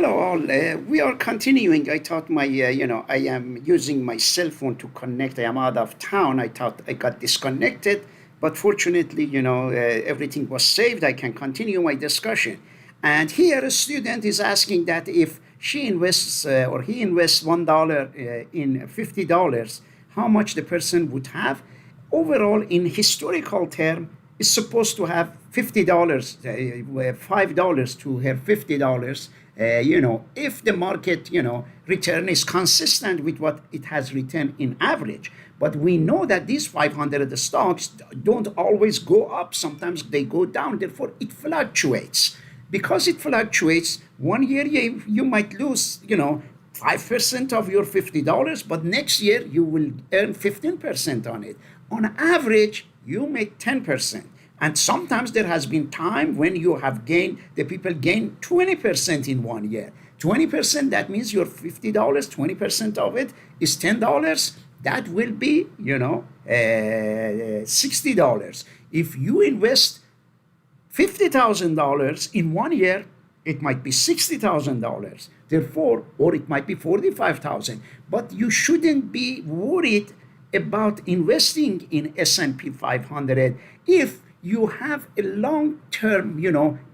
Hello all. We are continuing. I thought I am using my cell phone to connect. I am out of town. I thought I got disconnected, but fortunately, everything was saved. I can continue my discussion. And here, a student is asking that if she invests or he invests $1 in $50, how much the person would have. Overall, in historical term, is supposed to have $50, $5 to her $50. If the market, return is consistent with what it has returned in average. But we know that these 500 stocks don't always go up. Sometimes they go down. Therefore, it fluctuates. Because it fluctuates, one year you might lose, 5% of your $50, but next year you will earn 15% on it. On average, you make 10%. And sometimes there has been time when you have gained, the people gain 20% in one year. 20%, that means your $50, 20% of it is $10. That will be, $60. If you invest $50,000 in one year, it might be $60,000. Therefore, or it might be 45,000. But you shouldn't be worried about investing in S&P 500 if you have a long-term,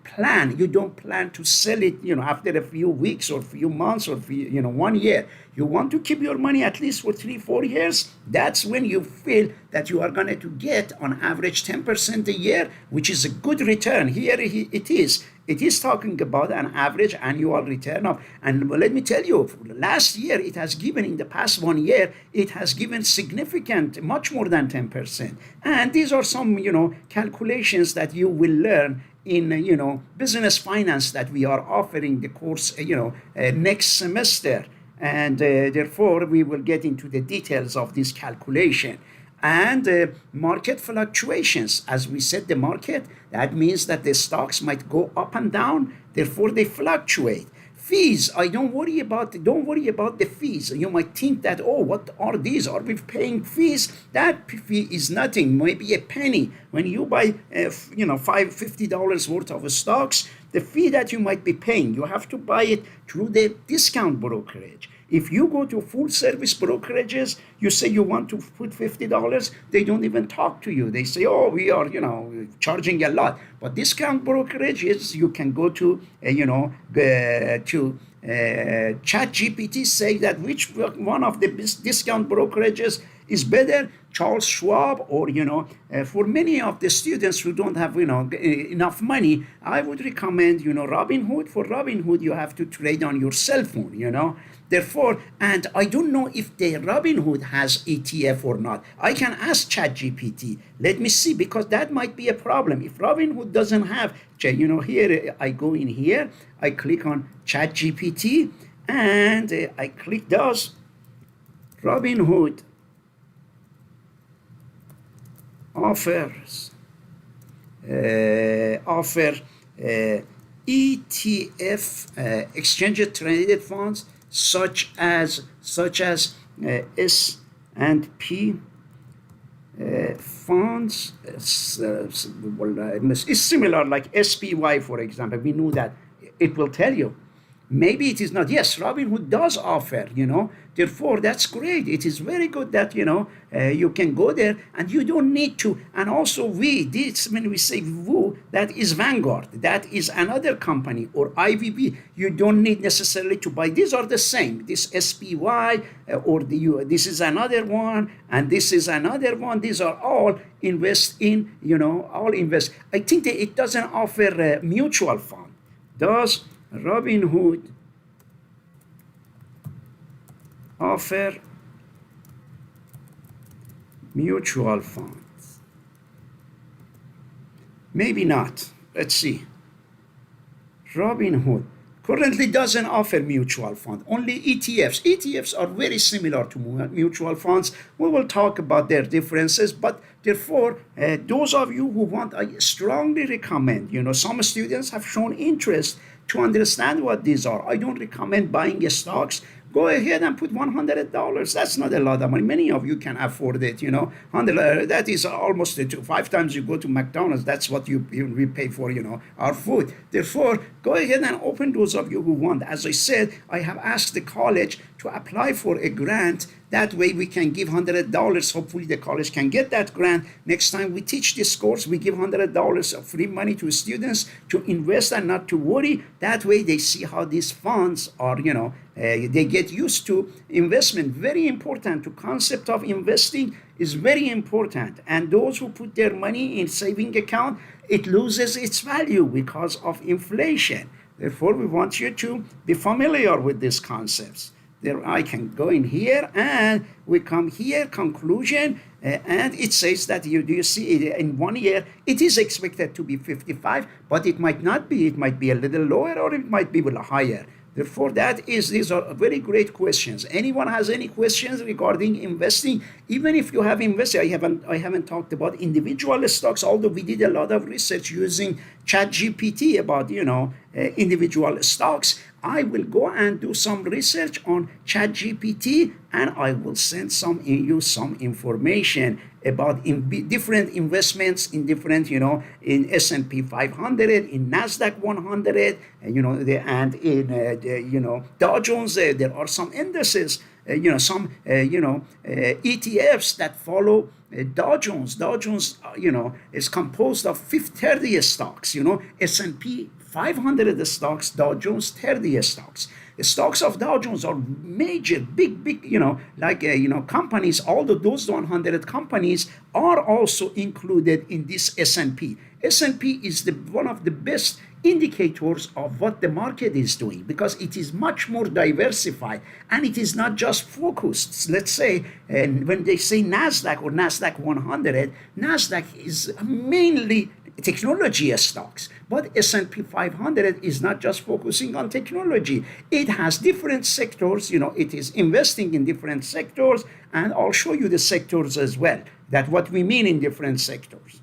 plan. You don't plan to sell it, after a few weeks or few months or one year. You want to keep your money at least for 3-4 years. That's when you feel that you are going to get on average 10% a year, which is a good return. Here it is. It is talking about an average annual return of, and let me tell you, last year it has given, in the past 1 year, it has given significant, much more than 10%. And these are some, calculations that you will learn in, business finance that we are offering the course, next semester. And therefore, we will get into the details of this calculation. And market fluctuations. As we said, the market, that means that the stocks might go up and down, therefore they fluctuate. Fees, don't worry about the fees. You might think that, what are these? Are we paying fees? That fee is nothing, maybe a penny. When you buy, $50 worth of stocks, the fee that you might be paying, you have to buy it through the discount brokerage. If you go to full service brokerages, you say you want to put $50, they don't even talk to you. They say, we are, charging a lot. But discount brokerages, you can go to, ChatGPT, say that which one of the discount brokerages is better, Charles Schwab, or, for many of the students who don't have, enough money, I would recommend, Robinhood. For Robinhood, you have to trade on your cell phone, Therefore, and I don't know if the Robinhood has ETF or not. I can ask ChatGPT. Let me see, because that might be a problem. If Robinhood doesn't have, here I go in here, I click on ChatGPT, and I click those. Robinhood offers offer ETF, exchange traded funds, such as S&P funds. It's similar, like SPY, for example. We know that it will tell you. Maybe it is not. Yes, Robinhood does offer, Therefore, that's great. It is very good that, you can go there and you don't need to. And also when we say WU, that is Vanguard. That is another company, or IVB. You don't need necessarily to buy. These are the same. This SPY, this is another one, and this is another one. These are all invest in, all invest. I think that it doesn't offer a mutual fund. Does Robinhood offer mutual funds? Maybe not. Let's see. Robinhood currently doesn't offer mutual fund, only ETFs. ETFs are very similar to mutual funds. We will talk about their differences, but therefore, those of you who want, I strongly recommend, some students have shown interest to understand what these are. I don't recommend buying stocks go ahead and put $100. That's not a lot of money. Many of you can afford it, $100, that is almost 5 times you go to McDonald's. That's what we pay for, our food. Therefore, go ahead and open, those of you who want. As I said, I have asked the college to apply for a grant. That way we can give $100. Hopefully the college can get that grant. Next time we teach this course, we give $100 of free money to students to invest and not to worry. That way they see how these funds are, they get used to investment. Very important. The concept of investing is very important. And those who put their money in saving account, it loses its value because of inflation. Therefore, we want you to be familiar with these concepts. There, I can go in here and we come here, conclusion, and it says that you see in 1 year, it is expected to be 55, but it might not be. It might be a little lower or it might be a little higher. Therefore, these are very great questions. Anyone has any questions regarding investing? Even if you have invested, I haven't talked about individual stocks, although we did a lot of research using ChatGPT about, individual stocks. I will go and do some research on ChatGPT, and I will send you some information about different investments in different, in S&P 500, in Nasdaq 100, and in Dow Jones. There are some indices, some ETFs that follow Dow Jones. Dow Jones, is composed of 30 stocks. S&P 500 stocks, Dow Jones 30 stocks. The stocks of Dow Jones are major, big, companies. Although those 100 companies are also included in this S&P. S&P is one of the best indicators of what the market is doing because it is much more diversified and it is not just focused. Let's say, when they say Nasdaq or Nasdaq 100, Nasdaq is mainly technology stocks, but S&P 500 is not just focusing on technology. It has different sectors, it is investing in different sectors, and I'll show you the sectors as well, that what we mean in different sectors.